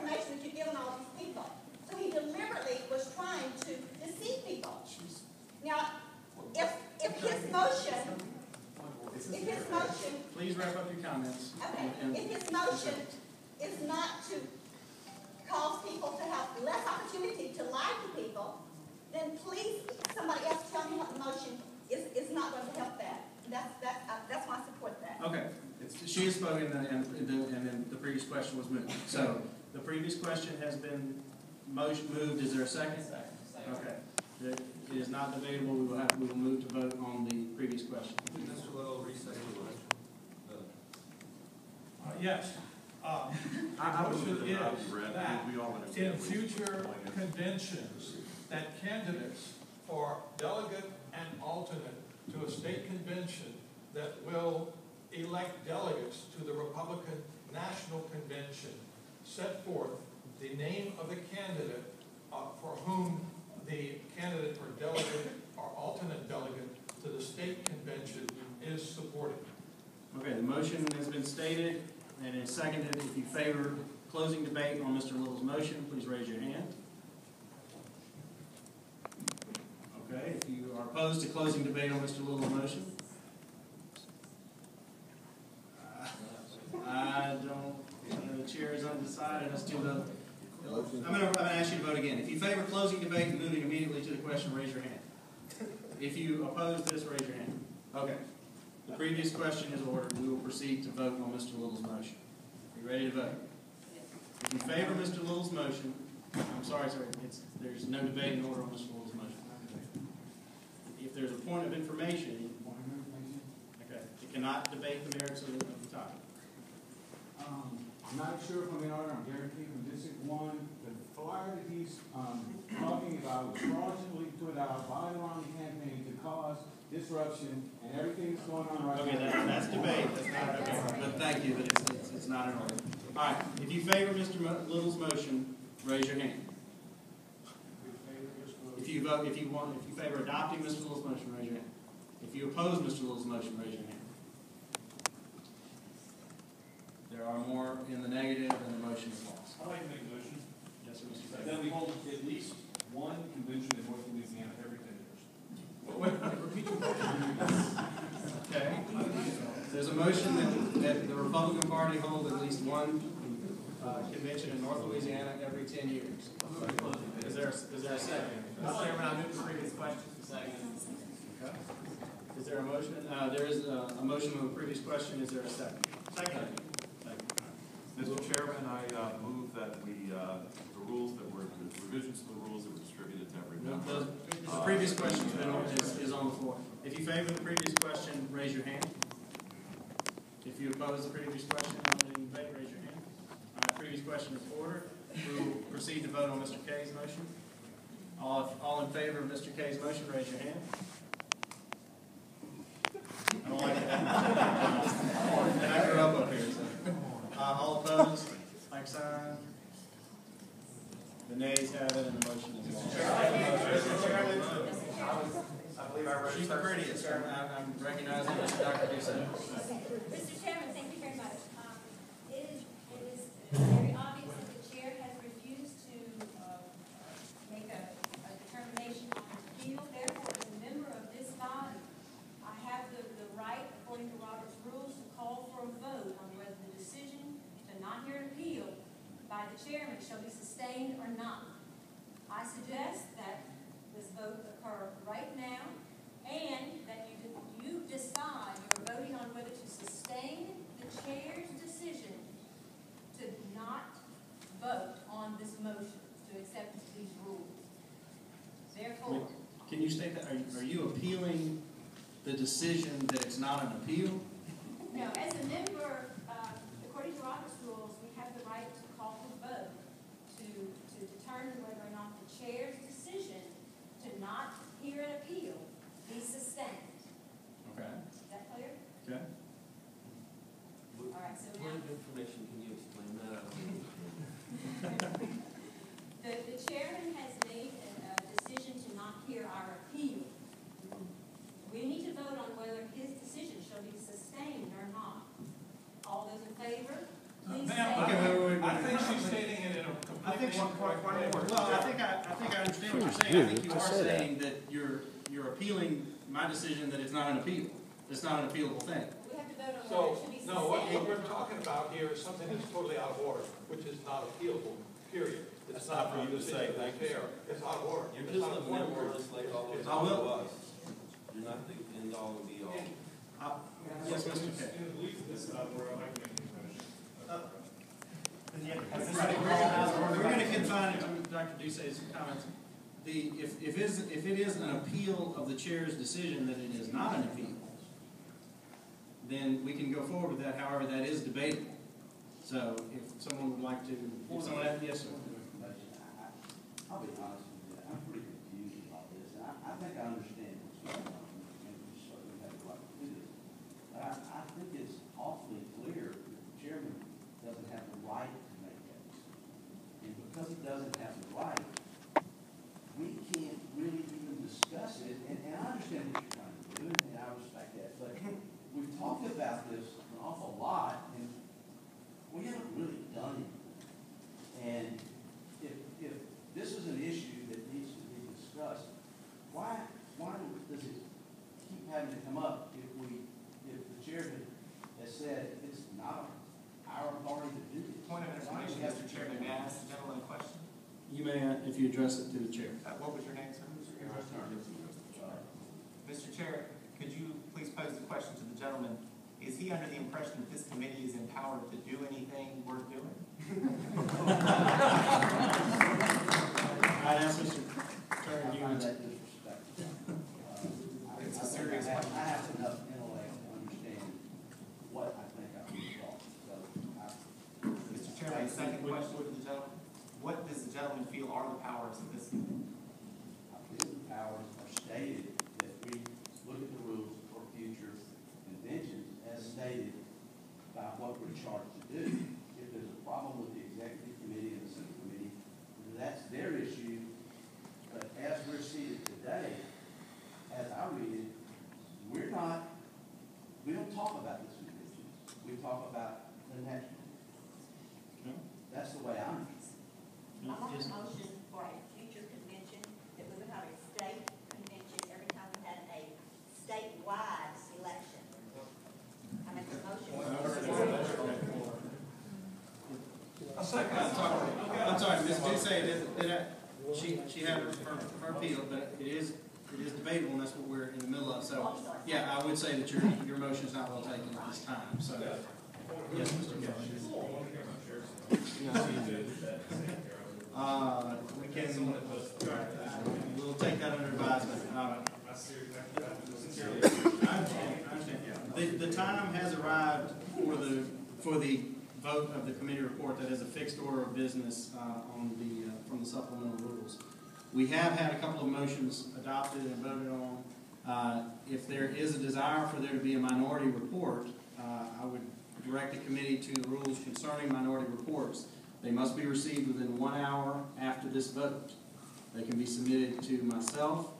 information that you're giving all these people. So he deliberately was trying to deceive people. Now, if his motion, please wrap up your comments. Okay, if his motion is not to cause people to have less opportunity to lie to people, then please, somebody else tell me what the motion is not going to help that. That's why I support that. Okay. She has spoken, and then the previous question was moved. So the previous question has been moved. Is there a second? Second. Okay. It is not debatable. We will move to vote on the previous question. Mr. Little, restate the question. Yes. I would that in future conventions, that candidates for delegate and alternate to a state convention that will elect delegates to the Republican National Convention set forth the name of the candidate for whom the candidate for delegate or alternate delegate to the state convention is supported. Okay, the motion has been stated and is seconded. If you favor closing debate on Mr. Little's motion, please raise your hand. Okay, if you are opposed to closing debate on Mr. Little's motion, I don't, the chair is undecided as to the, I'm going to ask you to vote again. If you favor closing debate and moving immediately to the question, raise your hand. If you oppose this, raise your hand. Okay. The previous question is ordered. We will proceed to vote on Mr. Little's motion. Are you ready to vote? If you favor Mr. Little's motion, I'm sorry, there's no debate in order on Mr. Little's motion. If there's a point of information, okay, you cannot debate the merits of the topic. I'm not sure if I'm in order. I'm guaranteed from District 1. The flyer that he's talking about was fraudulently put out by the Romney campaign to cause disruption and everything that's going on right now. Okay, that's debate. That's not okay. But thank you, but it's not in order. All right. If you favor Mr. Little's motion, raise your hand. If you favor adopting Mr. Little's motion, raise your hand. If you oppose Mr. Little's motion, raise your hand. There are more in the negative, and the motion is false. I'd like to make a motion. Yes, sir, Mr. President. That we hold at least one convention in North Louisiana every 10 years. Repeat your motion. Okay. There's a motion that the Republican Party hold at least one convention in North Louisiana every 10 years. Is there a second? Mr. Chairman, I move the previous question. Second. Okay. Is there a motion? There is a motion on the previous question. Is there a second? Second. Mr. Chairman, I move that the revisions to the rules that were distributed to every member. The previous question is on the floor. If you favor the previous question, raise your hand. If you oppose the previous question, raise your hand. All right, previous question is ordered. We will proceed to vote on Mr. Kay's motion. All in favor of Mr. Kay's motion, raise your hand. I don't like that. And I grew up here, so. All opposed, like sign. The nays have it, and the motion is lost. She's the prettiest. I'm recognizing Dr. Dixon. Mr. Chairman, thank you very much. It is very obvious that the chair has refused to make a determination on the field. Therefore, as a member of this body, I have the right, according to Robert's rules, to call for a vote on whether the decision to not hear an appeal by the chairman shall be sustained or not. I suggest that this vote occur right now, and that you decide you're voting on whether to sustain the chair's decision to not vote on this motion, to accept these rules. Therefore, can you state that? Are you appealing the decision that it's not an appeal? No, as a member, according to Robert's rules, we have the right to call for the vote to determine whether or not the chair's decision to not hear an appeal be sustained. Okay. Is that clear? Okay. All right, so What now information can you explain that? the chairman has made a decision to not hear our appeal. We need to vote on whether his decision shall be sustained or not. distinction right there. Well, I think I understand what you're saying. I think you are saying that you're appealing my decision that it's not an appeal. It's not an appealable thing. We have to vote on So, whether it should be no, what suspended. we're talking about here is something that's totally out of order, which is not appealable, period. It's not for you to say, thank you, sir. It's out of order. You're It's just not a important. member, just like all of I will. us. You're not the end all and be all. Yes, Mr. Chair. We're going to confine it to Dr. Ducey's comments. If it is an appeal of the chair's decision that it is not an appeal, then we can go forward with that. However, that is debatable. So if someone would like to, yes, sir. I'll be honest with you, I'm pretty confused about this. I think I understand what's going on, and we certainly have the right to do this. But I think it's awfully clear that the chairman doesn't have the right to make that decision. And because he doesn't have the right, we can't really even discuss it. And I understand what you're trying to do, and I respect that. But we've talked about this an awful lot, and we haven't really done it. And if this is an issue that needs to be discussed, why does it keep having to come up if the chairman has said it's not our authority to do this? Point of information, Mr. Chairman, may I ask the gentleman a question? You may, if you address it to the chair. What was your name, sir? Mr. Chair, could you please pose the question to the gentleman? Is he under the impression that this committee is empowered to do anything worth doing? I'd ask Mr. Turner, I you find would. that disrespectful. It's a serious I have enough intellect to understand what I think I'm involved. So Mr. Chairman, a second question for the gentleman. What does the gentleman feel are the powers of this committee? I believe the powers are stated that we look at the rules for future conventions as stated by what we're charged to do. If there's a problem with the executive committee and the subcommittee, that's their issue. But as we're seated today, as I read it, we don't talk about this convention. We talk about the next one. That's the way I'm. I want a motion for a future convention, that we would have a state convention every time we had a statewide election. I make a motion. A second. I'm sorry, Ms. Ducey, she had her appeal, but it is debatable, and that's what we're in the middle of. So, yeah, I would say that your motion is not well taken at this time. So, yes, Mr. Kelly. We'll take that under advisement. I understand. The time has arrived for the vote of the committee report that is a fixed order of business from the supplemental rules. We have had a couple of motions adopted and voted on. If there is a desire for there to be a minority report, I would direct the committee to the rules concerning minority reports. They must be received within 1 hour after this vote. They can be submitted to myself,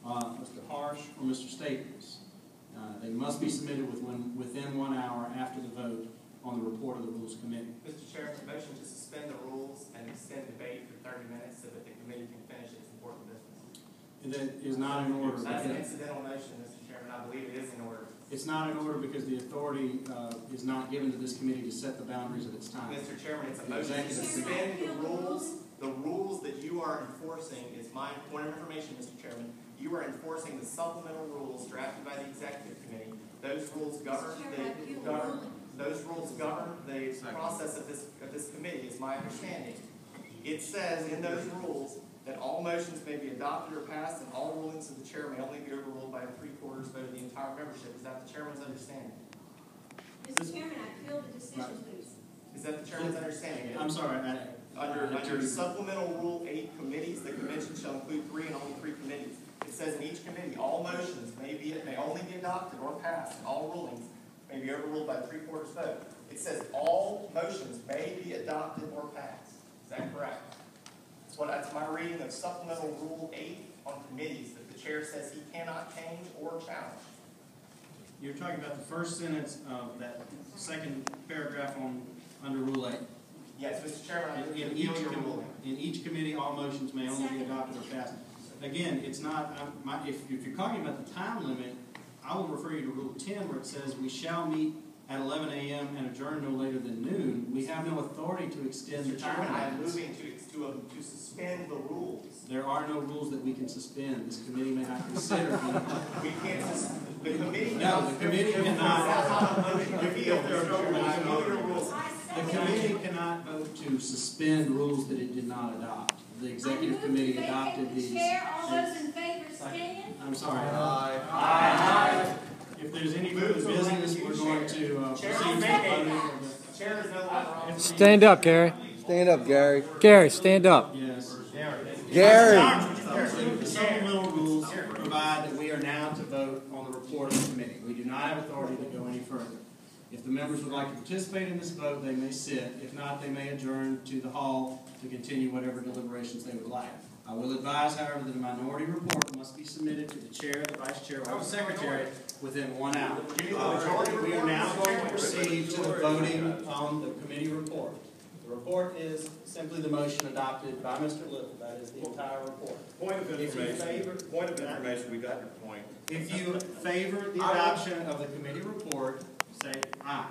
Mr. Harsh, or Mr. Staples. They must be submitted within 1 hour after the vote on the report of the Rules Committee. Mr. Chairman, motion to suspend the rules and extend debate for 30 minutes so that the committee can finish its important business. That is not in order. That's an incidental motion, Mr. Chairman. I believe it is in order. It's not in order because the authority is not given to this committee to set the boundaries of its time. Mr. Chairman, it's a motion to suspend the rules. The rules that you are enforcing is my point of information, Mr. Chairman. You are enforcing the supplemental rules drafted by the executive committee. Those rules govern the process of this committee, is my understanding. It says in those rules that all motions may be adopted or passed, and all rulings of the chair may only be overruled by a 3/4 vote of the entire membership. Is that the chairman's understanding? Mr. Chairman, I appeal the decision, please. Is that the chairman's understanding? I'm sorry. Under supplemental rule 8 committees, the convention shall include 3 and only 3 committees. It says in each committee, all motions may only be adopted or passed, and all rulings may be overruled by a 3/4 vote. It says all motions may be adopted or passed. Is that correct? That's my reading of supplemental rule 8 on committees that the chair says he cannot change or challenge. You're talking about the first sentence of that second paragraph under Rule 8. Yes, Mr. Chairman, I In appeal your ruling. each committee, all motions may only be adopted or passed. Again, it's not, if you're talking about the time limit, I will refer you to Rule 10 where it says we shall meet at 11 a.m. and adjourn no later than noon. We have no authority to extend the Mr. time Chairman, I'm limits. moving to suspend the rules. There are no rules that we can suspend. This committee may not consider any. We can't the committee. No, the committee cannot. The I committee cannot vote to suspend rules that it did not adopt. The executive committee adopted these. Chair, all those in favor stand. I'm sorry. Aye. If there's any further business, we're going to proceed to voting. Chair is no longer on. Stand up, Gary. Stand up, Gary. Gary, stand up. Yes. Gary! The supplemental rules provide that we are now to vote on the report of the committee. We do not have authority to go any further. If the members would like to participate in this vote, they may sit. If not, they may adjourn to the hall to continue whatever deliberations they would like. I will advise, however, that a minority report must be submitted to the chair, the vice chair, or the secretary within 1 hour. We are now going to proceed to the voting on the committee report. The report is simply the motion adopted by Mr. Little. That is the entire report. Point of information, we got your point. If you favor the adoption of the committee report, say aye.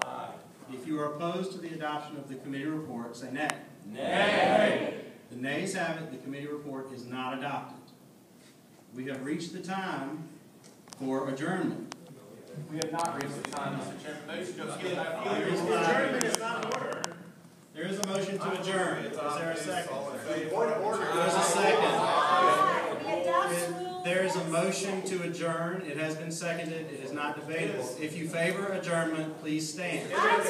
Aye. If you are opposed to the adoption of the committee report, say nay. Nay. The nays have it. The committee report is not adopted. We have reached the time for adjournment. We have not reached the time, Mr. Chairman. Adjournment is not in order. There is a motion to adjourn. Is there a second? There is a second. There is a motion to adjourn. It has been seconded. It is not debatable. If you favor adjournment, please stand. Gotcha.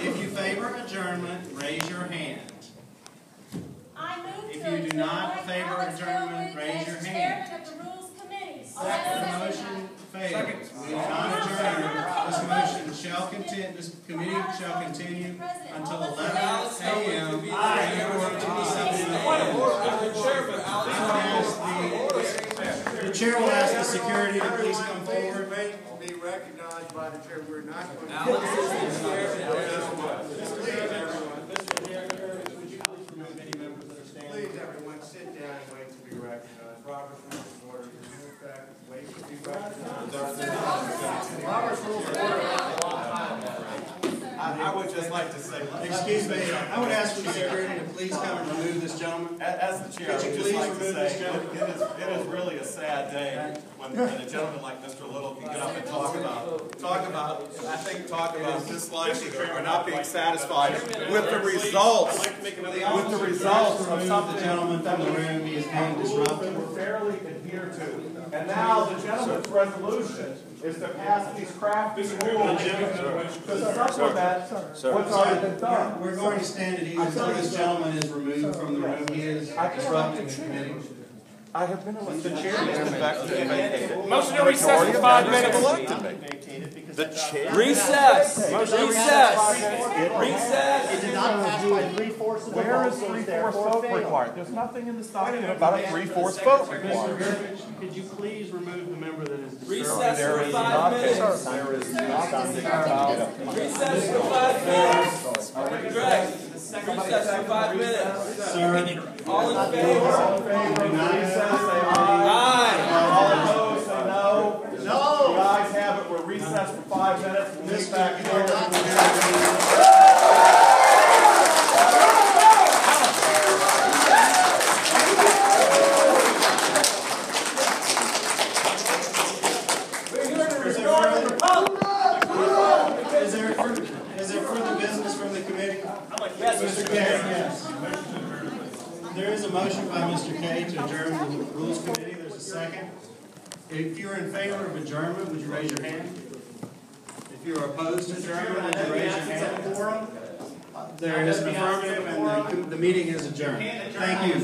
If you favor adjournment, raise your hand. If you do not favor adjournment, raise your hand. Chairman of the Rules Committee. The motion fails. We do not adjourn. This committee shall continue until 11 a.m. The chair will ask the security to please come forward. Will be recognized by the chair. We're not going to. Alex is the chair. Would you please remove any members that are standing? Please, everyone, sit down and wait to be recognized. Robert's Rules of Order is in effect. Wait to be recognized. Robert's Rules of Order. I would just like to say, Excuse me, I would ask for the security to please come and remove this gentleman. as the chair, I Could you would just please like to remove this gentleman? say, it is really a sad day when a gentleman like Mr. Little can get up and talk about disliking or not being satisfied with the results. With the results of something The gentleman from the room, he is being disruptive. we're fairly adhere to. And now the gentleman's resolution is to pass these crafty rules to supplement what's already been done. We're going to stand at ease until this gentleman is removed from the room. He is disrupting the committee. I have been elected. The chair has been vacated. Motion to recess for 5 minutes. The chair? Recess. Recess. It did not pass by 3/4 of the Where vote, is so 3/4 therefore vote failed. required? There's nothing in this document about a 3/4 vote required. Mr. Gervich, could you please remove the member that is disturbing? Recess There for is 5 nothing. minutes. There is nothing about. Recess for 5 minutes. Greg, recess for 5 minutes. Sir, All in favor? Recess, say Aye. All opposed, say no. No. The ayes have it. We're recessed for 5 minutes. We'll meet back here. Is there further business from the committee? Yes, Mr. Kay. Yes. There is a motion by Mr. Kay to adjourn the Rules Committee. There's a second. If you're in favor of adjournment, would you raise your hand? If you're opposed to adjournment, would you raise your hand? There is an affirmative, and the meeting is adjourned. Thank you.